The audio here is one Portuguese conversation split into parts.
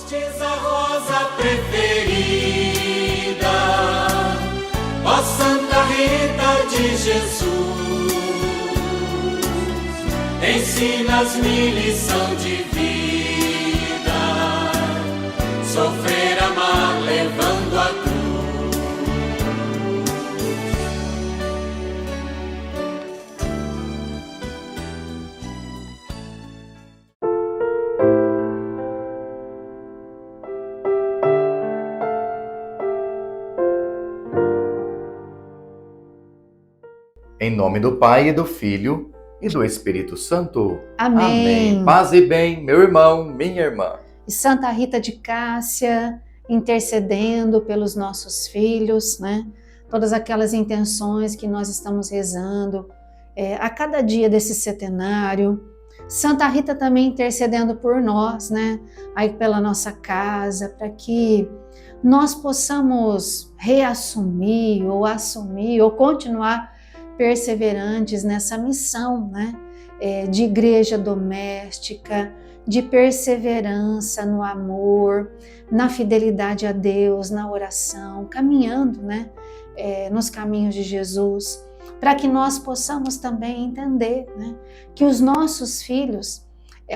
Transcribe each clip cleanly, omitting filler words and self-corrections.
Fostes a rosa preferida, ó Santa Rita de Jesus, ensina-me lição de vida, sofrer, amar, levando a cruz. Em nome do Pai, e do Filho, e do Espírito Santo. Amém. Paz e bem, meu irmão, minha irmã. E Santa Rita de Cássia, intercedendo pelos nossos filhos, né? Todas aquelas intenções que nós estamos rezando a cada dia desse centenário. Santa Rita também intercedendo por nós, né? Aí pela nossa casa, para que nós possamos reassumir ou assumir ou continuar perseverantes nessa missão, né? De igreja doméstica, de perseverança no amor, na fidelidade a Deus, na oração, caminhando, né? Nos caminhos de Jesus, para que nós possamos também entender, né? Que os nossos filhos,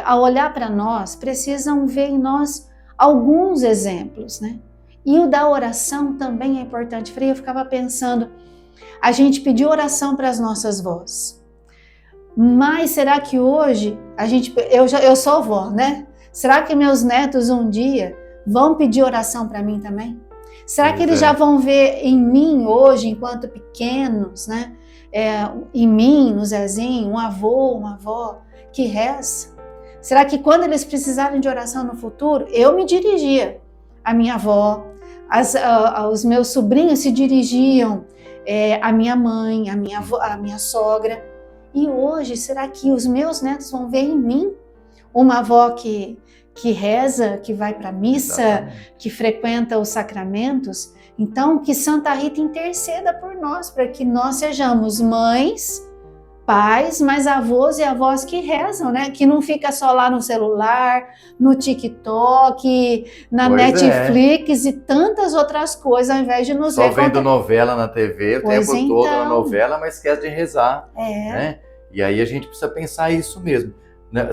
ao olhar para nós, precisam ver em nós alguns exemplos, né? E o da oração também é importante. Frei, eu ficava pensando, a gente pediu oração para as nossas vós, mas será que hoje eu sou avó, né? Será que meus netos um dia vão pedir oração para mim também? Será que eles já vão ver em mim hoje, enquanto pequenos, né? Em mim, no Zezinho, um avô, uma avó que reza? Será que quando eles precisarem de oração no futuro, eu me dirigia à minha avó, os meus sobrinhos se dirigiam a minha mãe, a minha avó, a minha sogra. E hoje, será que os meus netos vão ver em mim uma avó que reza, que vai para a missa, exatamente, que frequenta os sacramentos? Então, que Santa Rita interceda por nós, para que nós sejamos mães, pais, mas avós e avós que rezam, né? Que não fica só lá no celular, no TikTok, na Netflix e tantas outras coisas, ao invés de nos ver. Só vendo novela na TV o tempo todo, na novela, mas esquece de rezar. Né? E aí a gente precisa pensar isso mesmo.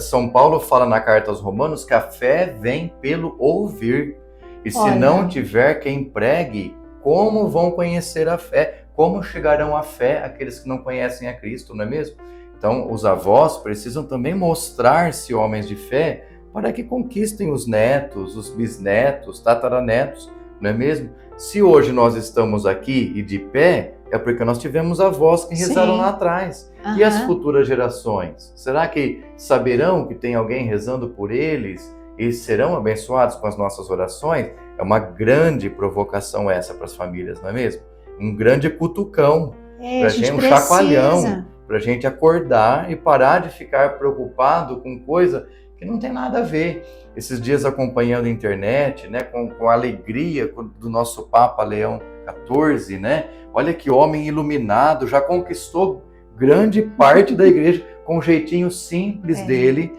São Paulo fala na carta aos Romanos que a fé vem pelo ouvir. E se não tiver quem pregue, como vão conhecer a fé? Como chegarão à fé aqueles que não conhecem a Cristo, não é mesmo? Então, os avós precisam também mostrar-se homens de fé para que conquistem os netos, os bisnetos, tataranetos, não é mesmo? Se hoje nós estamos aqui e de pé, é porque nós tivemos avós que rezaram lá atrás. E as futuras gerações? Será que saberão que tem alguém rezando por eles e serão abençoados com as nossas orações? É uma grande provocação essa para as famílias, não é mesmo? Um grande cutucão, pra gente, um chacoalhão, para a gente acordar e parar de ficar preocupado com coisa que não tem nada a ver. Esses dias acompanhando a internet, né, com a alegria do nosso Papa Leão XIV, né? Olha que homem iluminado, já conquistou grande parte da igreja com um jeitinho simples dele,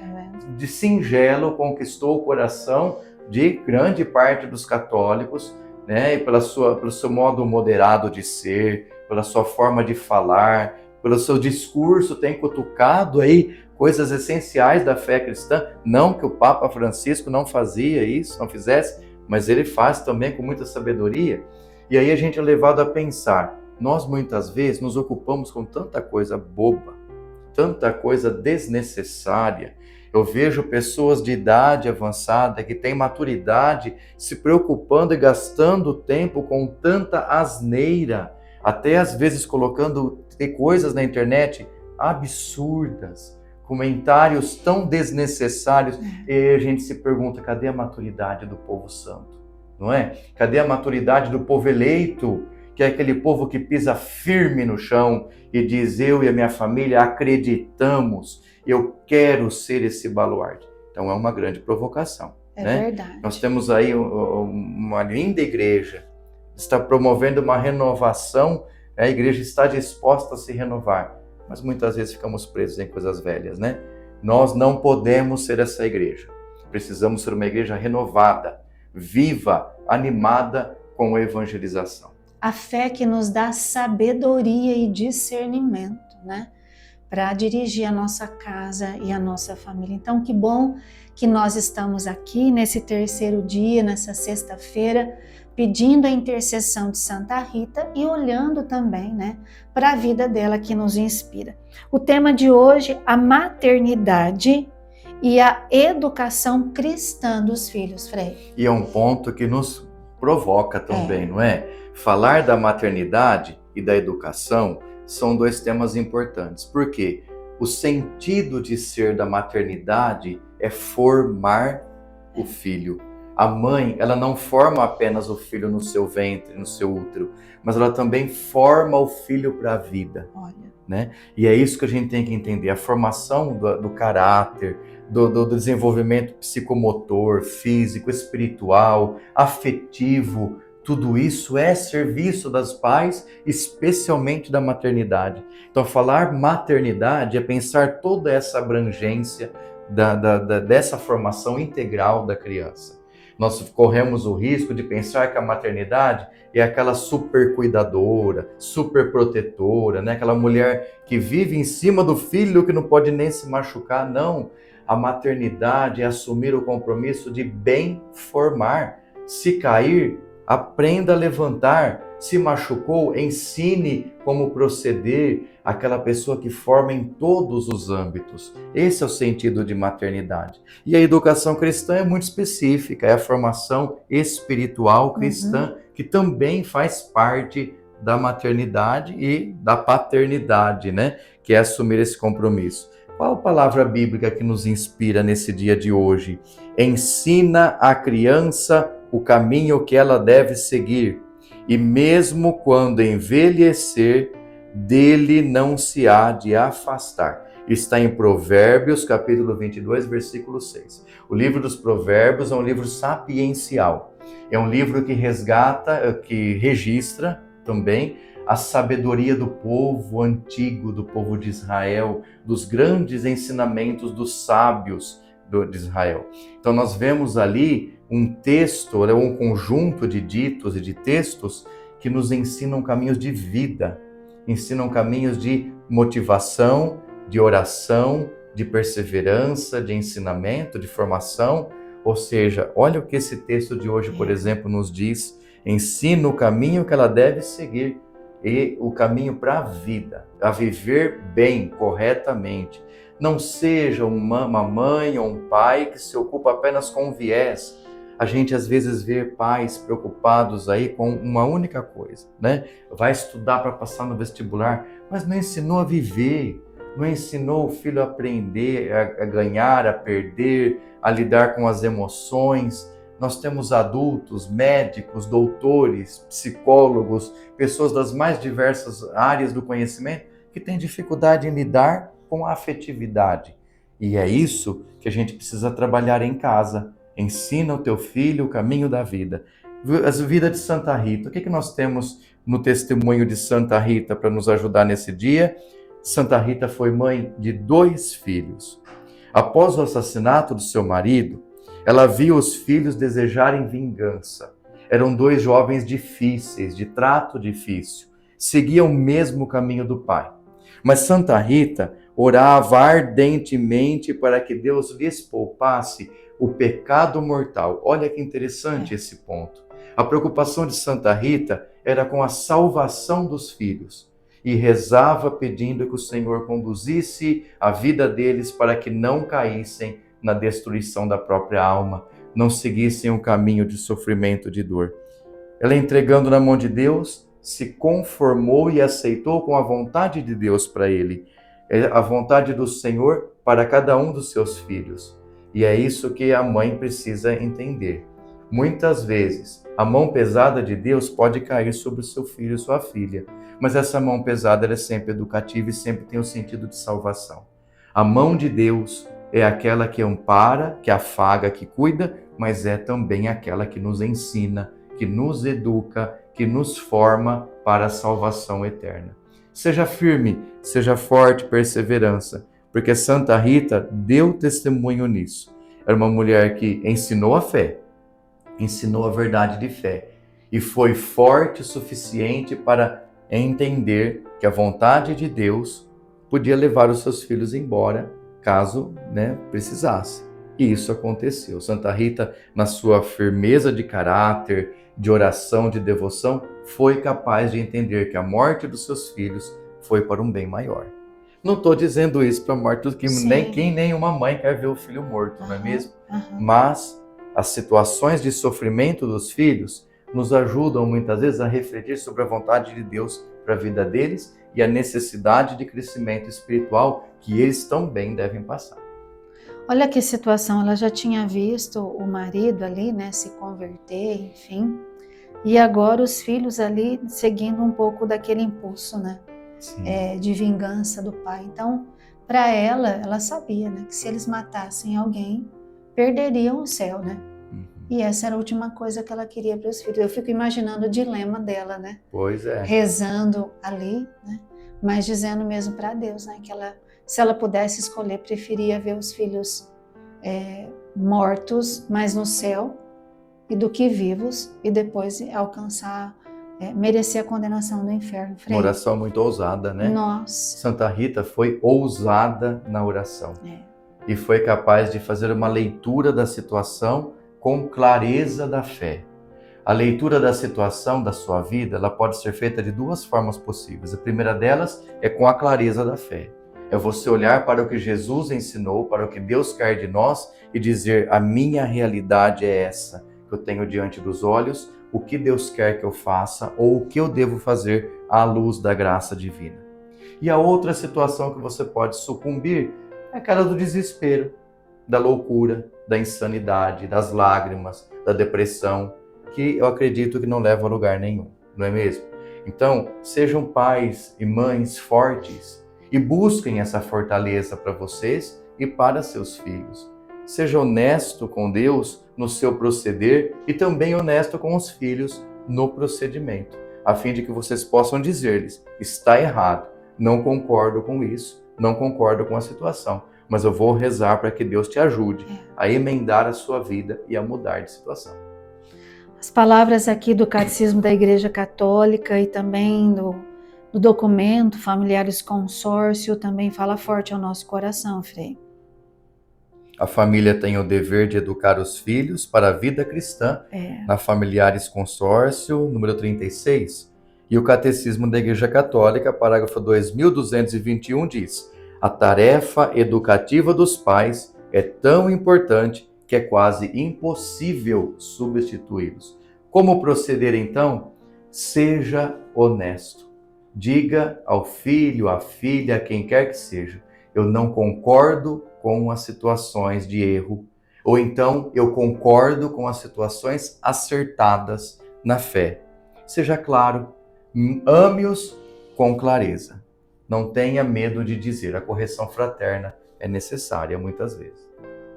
de singelo, conquistou o coração de grande parte dos católicos, né? E pelo seu modo moderado de ser, pela sua forma de falar, pelo seu discurso, tem cutucado aí coisas essenciais da fé cristã. Não que o Papa Francisco não fazia isso, não fizesse, mas ele faz também com muita sabedoria. E aí a gente é levado a pensar, nós muitas vezes nos ocupamos com tanta coisa boba, tanta coisa desnecessária. Eu vejo pessoas de idade avançada que têm maturidade se preocupando e gastando tempo com tanta asneira, até às vezes colocando coisas na internet absurdas, comentários tão desnecessários, e a gente se pergunta, cadê a maturidade do povo santo? Não é? Cadê a maturidade do povo eleito, que é aquele povo que pisa firme no chão e diz, eu e a minha família acreditamos, eu quero ser esse baluarte. Então é uma grande provocação. né? Verdade. Nós temos aí uma linda igreja, está promovendo uma renovação, a igreja está disposta a se renovar, mas muitas vezes ficamos presos em coisas velhas, né? Nós não podemos ser essa igreja, precisamos ser uma igreja renovada, viva, animada com a evangelização. A fé que nos dá sabedoria e discernimento, né? Para dirigir a nossa casa e a nossa família. Então, que bom que nós estamos aqui nesse terceiro dia, nessa sexta-feira, pedindo a intercessão de Santa Rita e olhando também, né, para a vida dela que nos inspira. O tema de hoje, a maternidade e a educação cristã dos filhos, Frei. E é um ponto que nos provoca também, não é? Falar da maternidade e da educação são dois temas importantes. Por quê? O sentido de ser da maternidade é formar o filho. A mãe, ela não forma apenas o filho no seu ventre, no seu útero, mas ela também forma o filho para a vida. Olha. Né? E é isso que a gente tem que entender, a formação do caráter, do desenvolvimento psicomotor, físico, espiritual, afetivo, tudo isso é serviço das pais, especialmente da maternidade. Então, falar maternidade é pensar toda essa abrangência dessa formação integral da criança. Nós corremos o risco de pensar que a maternidade é aquela super cuidadora, super protetora, né? Aquela mulher que vive em cima do filho que não pode nem se machucar. Não, a maternidade é assumir o compromisso de bem formar. Se cair, aprenda a levantar. Se machucou, ensine como proceder. Aquela pessoa que forma em todos os âmbitos. Esse é o sentido de maternidade. E a educação cristã é muito específica, é a formação espiritual cristã, que também faz parte da maternidade e da paternidade, né? Que é assumir esse compromisso. Qual a palavra bíblica que nos inspira nesse dia de hoje? Ensina a criança o caminho que ela deve seguir, e mesmo quando envelhecer, dele não se há de afastar. Está em Provérbios, capítulo 22, versículo 6. O livro dos Provérbios é um livro sapiencial. É um livro que resgata, que registra também a sabedoria do povo antigo, do povo de Israel, dos grandes ensinamentos dos sábios de Israel. Então nós vemos ali um texto, um conjunto de ditos e de textos que nos ensinam caminhos de vida, ensinam caminhos de motivação, de oração, de perseverança, de ensinamento, de formação. Ou seja, olha o que esse texto de hoje, por exemplo, nos diz: ensina o caminho que ela deve seguir e o caminho para a vida, a viver bem, corretamente. Não seja uma mãe ou um pai que se ocupa apenas com viés. A gente às vezes vê pais preocupados aí com uma única coisa, né? Vai estudar para passar no vestibular, mas não ensinou a viver, não ensinou o filho a aprender, a ganhar, a perder, a lidar com as emoções. Nós temos adultos, médicos, doutores, psicólogos, pessoas das mais diversas áreas do conhecimento que têm dificuldade em lidar com a afetividade. E é isso que a gente precisa trabalhar em casa. Ensina o teu filho o caminho da vida. A vida de Santa Rita. O que nós temos no testemunho de Santa Rita para nos ajudar nesse dia? Santa Rita foi mãe de 2 filhos. Após o assassinato do seu marido, ela viu os filhos desejarem vingança. Eram 2 jovens difíceis, de trato difícil. Seguiam o mesmo caminho do pai. Mas Santa Rita orava ardentemente para que Deus lhes poupasse o pecado mortal. Olha que interessante esse ponto. A preocupação de Santa Rita era com a salvação dos filhos e rezava pedindo que o Senhor conduzisse a vida deles para que não caíssem na destruição da própria alma, não seguissem um caminho de sofrimento e de dor. Ela, entregando na mão de Deus, se conformou e aceitou com a vontade de Deus para ele, a vontade do Senhor para cada um dos seus filhos. E é isso que a mãe precisa entender. Muitas vezes, a mão pesada de Deus pode cair sobre o seu filho e sua filha, mas essa mão pesada ela é sempre educativa e sempre tem o sentido de salvação. A mão de Deus é aquela que ampara, que afaga, que cuida, mas é também aquela que nos ensina, que nos educa, que nos forma para a salvação eterna. Seja firme, seja forte, perseverança, porque Santa Rita deu testemunho nisso. Era uma mulher que ensinou a fé, ensinou a verdade de fé e foi forte o suficiente para entender que a vontade de Deus podia levar os seus filhos embora, caso, precisasse. E isso aconteceu. Santa Rita, na sua firmeza de caráter, de oração, de devoção, foi capaz de entender que a morte dos seus filhos foi para um bem maior. Não estou dizendo isso para a morte, que nenhuma mãe quer ver o filho morto, não é mesmo? Mas as situações de sofrimento dos filhos nos ajudam muitas vezes a refletir sobre a vontade de Deus para a vida deles e a necessidade de crescimento espiritual que eles também devem passar. Olha que situação, ela já tinha visto o marido ali, se converter, enfim, e agora os filhos ali seguindo um pouco daquele impulso, de vingança do pai. Então, para ela sabia, que se eles matassem alguém, perderiam o céu, E essa era a última coisa que ela queria para os filhos. Eu fico imaginando o dilema dela, Pois é. Rezando ali, mas dizendo mesmo para Deus, que ela, se ela pudesse escolher, preferia ver os filhos mortos, mas no céu, e do que vivos, e depois alcançar, merecer a condenação do inferno. Uma oração muito ousada, Nossa. Santa Rita foi ousada na oração. E foi capaz de fazer uma leitura da situação com clareza da fé. A leitura da situação da sua vida, ela pode ser feita de duas formas possíveis. A primeira delas é com a clareza da fé. É você olhar para o que Jesus ensinou, para o que Deus quer de nós e dizer: a minha realidade é essa, que eu tenho diante dos olhos, o que Deus quer que eu faça ou o que eu devo fazer à luz da graça divina. E a outra situação que você pode sucumbir é aquela do desespero, da loucura, da insanidade, das lágrimas, da depressão, que eu acredito que não leva a lugar nenhum, não é mesmo? Então, sejam pais e mães fortes e busquem essa fortaleza para vocês e para seus filhos. Seja honesto com Deus no seu proceder e também honesto com os filhos no procedimento, a fim de que vocês possam dizer-lhes: está errado, não concordo com isso, não concordo com a situação, mas eu vou rezar para que Deus te ajude a emendar a sua vida e a mudar de situação. As palavras aqui do Catecismo da Igreja Católica e também do documento Familiares Consórcio também fala forte ao nosso coração, Frei. A família tem o dever de educar os filhos para a vida cristã, na Familiares Consórcio, número 36. E o Catecismo da Igreja Católica, parágrafo 2221, diz: a tarefa educativa dos pais é tão importante que é quase impossível substituí-los. Como proceder então? Seja honesto. Diga ao filho, à filha, a quem quer que seja: eu não concordo com as situações de erro, ou então eu concordo com as situações acertadas na fé. Seja claro, ame-os com clareza. Não tenha medo de dizer, a correção fraterna é necessária muitas vezes.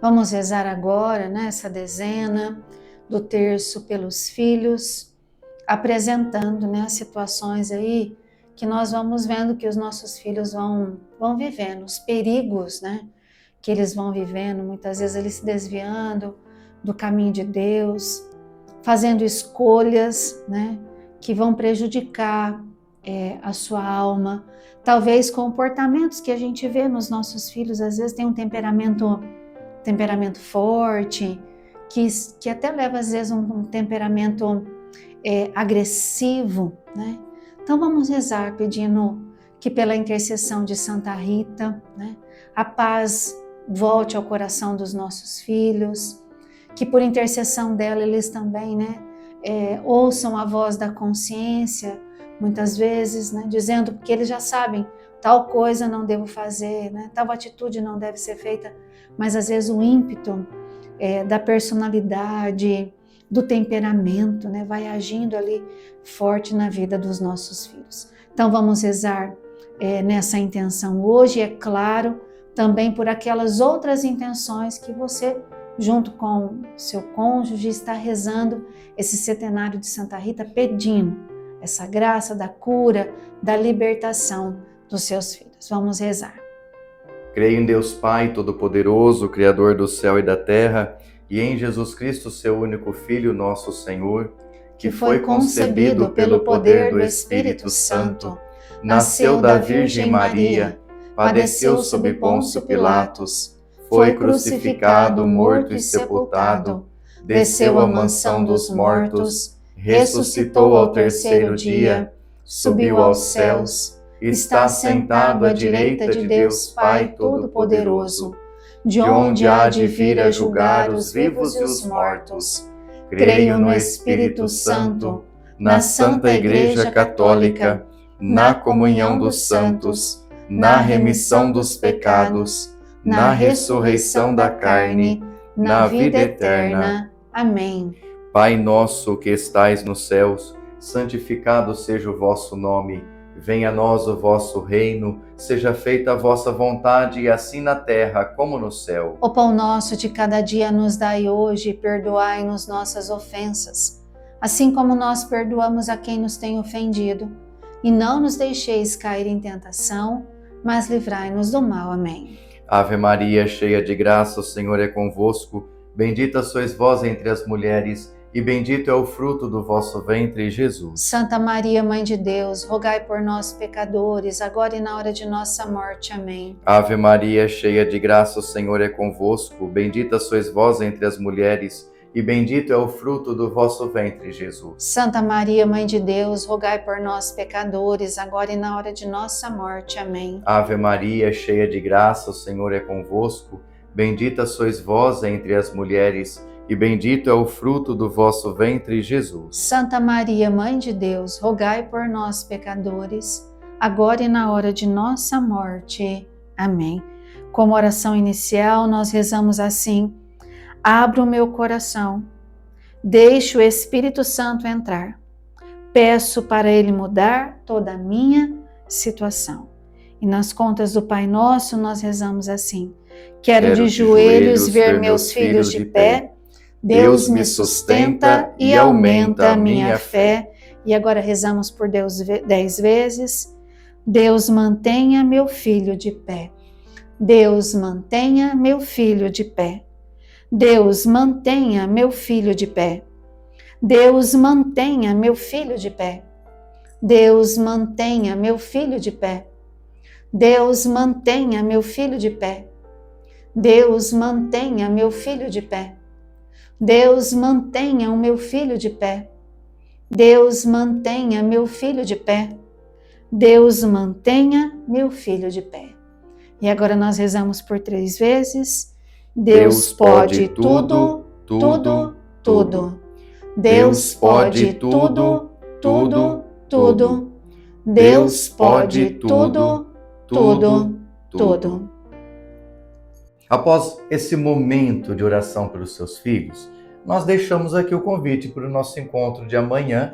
Vamos rezar agora, essa dezena do terço pelos filhos, apresentando, as situações aí que nós vamos vendo que os nossos filhos vão vivendo, os perigos, que eles vão vivendo, muitas vezes eles se desviando do caminho de Deus, fazendo escolhas, que vão prejudicar a sua alma, talvez comportamentos que a gente vê nos nossos filhos, às vezes tem um temperamento forte, que até leva às vezes um temperamento agressivo, Então vamos rezar pedindo que pela intercessão de Santa Rita, a paz volte ao coração dos nossos filhos, que por intercessão dela eles também, ouçam a voz da consciência, muitas vezes, dizendo que eles já sabem, tal coisa não devo fazer, tal atitude não deve ser feita, mas às vezes o ímpeto da personalidade, do temperamento, vai agindo ali forte na vida dos nossos filhos. Então vamos rezar nessa intenção hoje, é claro, também por aquelas outras intenções que você, junto com seu cônjuge, está rezando esse centenário de Santa Rita, pedindo essa graça da cura, da libertação dos seus filhos. Vamos rezar. Creio em Deus Pai Todo-Poderoso, Criador do céu e da terra, e em Jesus Cristo, seu único Filho, nosso Senhor, que foi concebido pelo poder do Espírito Santo, nasceu da Virgem Maria, padeceu sob Pôncio Pilatos, foi crucificado, morto e sepultado, desceu à mansão dos mortos, ressuscitou ao terceiro dia, subiu aos céus, está sentado à direita de Deus Pai Todo-Poderoso, de onde há de vir a julgar os vivos e os mortos. Creio no Espírito Santo, na Santa Igreja Católica, na comunhão dos santos, na remissão dos pecados, na ressurreição da carne, na vida eterna. Amém. Pai nosso que estais nos céus, santificado seja o vosso nome. Venha a nós o vosso reino, seja feita a vossa vontade, assim na terra como no céu. O pão nosso de cada dia nos dai hoje, e perdoai-nos nossas ofensas, assim como nós perdoamos a quem nos tem ofendido. E não nos deixeis cair em tentação, mas livrai-nos do mal. Amém. Ave Maria, cheia de graça, o Senhor é convosco. Bendita sois vós entre as mulheres, e bendito é o fruto do vosso ventre, Jesus. Santa Maria, Mãe de Deus, rogai por nós, pecadores, agora e na hora de nossa morte. Amém. Ave Maria, cheia de graça, o Senhor é convosco. Bendita sois vós entre as mulheres, e bendito é o fruto do vosso ventre, Jesus. Santa Maria, Mãe de Deus, rogai por nós, pecadores, agora e na hora de nossa morte. Amém. Ave Maria, cheia de graça, o Senhor é convosco. Bendita sois vós entre as mulheres, e bendito é o fruto do vosso ventre, Jesus. Santa Maria, Mãe de Deus, rogai por nós, pecadores, agora e na hora de nossa morte. Amém. Como oração inicial, nós rezamos assim: abro o meu coração, deixo o Espírito Santo entrar, peço para ele mudar toda a minha situação. E nas contas do Pai Nosso, nós rezamos assim: quero de joelhos ver meus filhos de pé. Deus me sustenta e aumenta a minha fé. E agora rezamos por Deus 10 vezes. Deus mantenha meu filho de pé. Deus mantenha meu filho de pé. Deus mantenha meu filho de pé. Deus mantenha meu filho de pé. Deus mantenha meu filho de pé. Deus mantenha meu filho de pé. Deus mantenha meu filho de pé. Deus mantenha o meu filho de pé. Deus mantenha meu filho de pé. Deus mantenha meu filho de pé. E agora nós rezamos por 3 vezes. Deus pode tudo, tudo, tudo. Deus pode tudo, tudo, tudo. Deus pode tudo, tudo, tudo. Após esse momento de oração pelos seus filhos, nós deixamos aqui o convite para o nosso encontro de amanhã,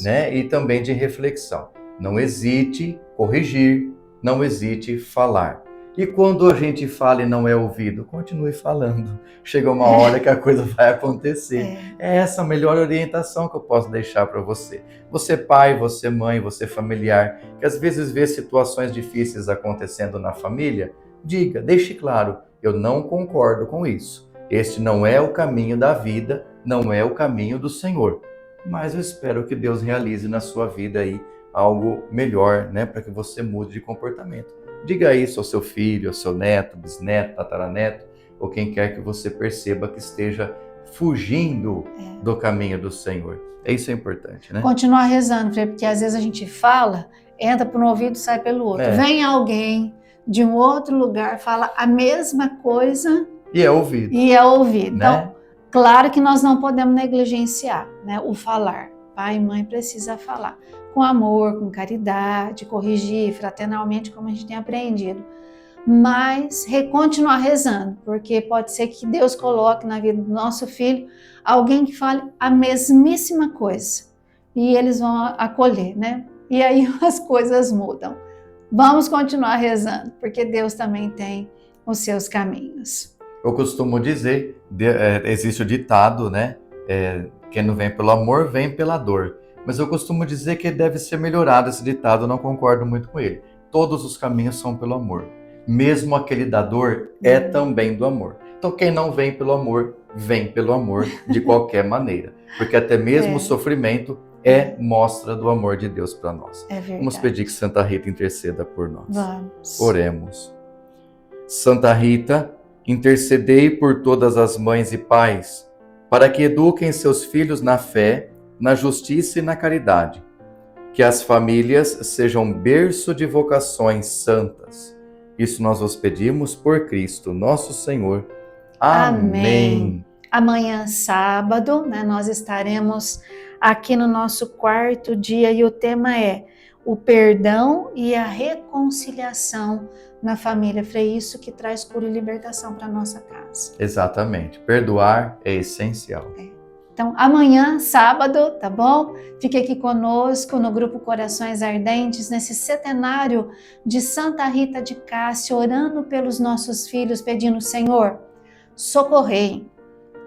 né? E também de reflexão. Não hesite corrigir, não hesite falar. E quando a gente fala e não é ouvido, continue falando. Chega uma hora que a coisa vai acontecer. É essa a melhor orientação que eu posso deixar para você. Você pai, você mãe, você familiar, que às vezes vê situações difíceis acontecendo na família, diga, deixe claro, eu não concordo com isso. Este não é o caminho da vida, não é o caminho do Senhor. Mas eu espero que Deus realize na sua vida aí algo melhor, né, para que você mude de comportamento. Diga isso ao seu filho, ao seu neto, bisneto, tataraneto, ou quem quer que você perceba que esteja fugindo do caminho do Senhor. Isso é importante, né? Continuar rezando, porque às vezes a gente fala, entra por um ouvido e sai pelo outro. Vem alguém de um outro lugar, fala a mesma coisa e é ouvido. Né? Então, claro que nós não podemos negligenciar, né, o falar. Pai e mãe precisa falar com amor, com caridade, corrigir fraternalmente, como a gente tem aprendido. Mas continuar rezando, porque pode ser que Deus coloque na vida do nosso filho alguém que fale a mesmíssima coisa e eles vão acolher, né? E aí as coisas mudam. Vamos continuar rezando, porque Deus também tem os seus caminhos. Eu costumo dizer, existe o ditado, né? Quem não vem pelo amor, vem pela dor. Mas eu costumo dizer que deve ser melhorado esse ditado, eu não concordo muito com ele. Todos os caminhos são pelo amor. Mesmo aquele da dor é também do amor. Então quem não vem pelo amor, vem pelo amor de qualquer maneira. Porque até mesmo o sofrimento é mostra do amor de Deus para nós. É verdade. Vamos pedir que Santa Rita interceda por nós. Vamos. Oremos. Santa Rita, intercedei por todas as mães e pais, para que eduquem seus filhos na fé, na justiça e na caridade. Que as famílias sejam berço de vocações santas. Isso nós vos pedimos por Cristo, nosso Senhor. Amém. Amanhã, sábado, nós estaremos aqui no nosso quarto dia e o tema é o perdão e a reconciliação na família. Foi isso que traz cura e libertação para nossa casa. Exatamente. Perdoar é essencial. Então, amanhã, sábado, tá bom? Fique aqui conosco no Grupo Corações Ardentes, nesse centenário de Santa Rita de Cássia, orando pelos nossos filhos, pedindo, Senhor, socorrei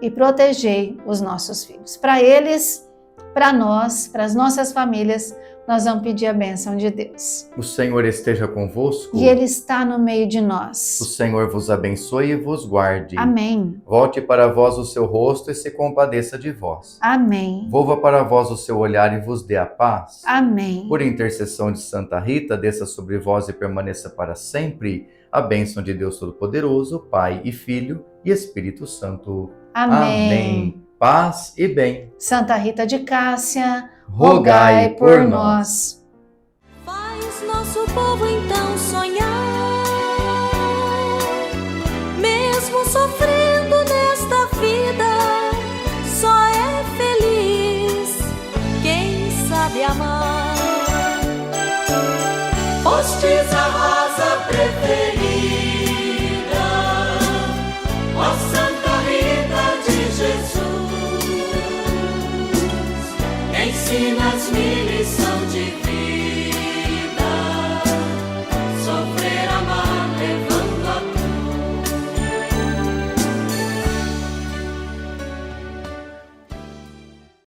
e protegei os nossos filhos. Para eles, para nós, para as nossas famílias, nós vamos pedir a bênção de Deus. O Senhor esteja convosco. E Ele está no meio de nós. O Senhor vos abençoe e vos guarde. Amém. Volte para vós o seu rosto e se compadeça de vós. Amém. Volva para vós o seu olhar e vos dê a paz. Amém. Por intercessão de Santa Rita, desça sobre vós e permaneça para sempre a bênção de Deus Todo-Poderoso, Pai e Filho e Espírito Santo. Amém. Amém. Paz e bem. Santa Rita de Cássia, rogai por nós. Faz nosso povo então sonhar, mesmo sofrendo nesta vida, só é feliz quem sabe amar. Postes a rosa preferida, ó Santa Rita de Jesus, ensinas-me lição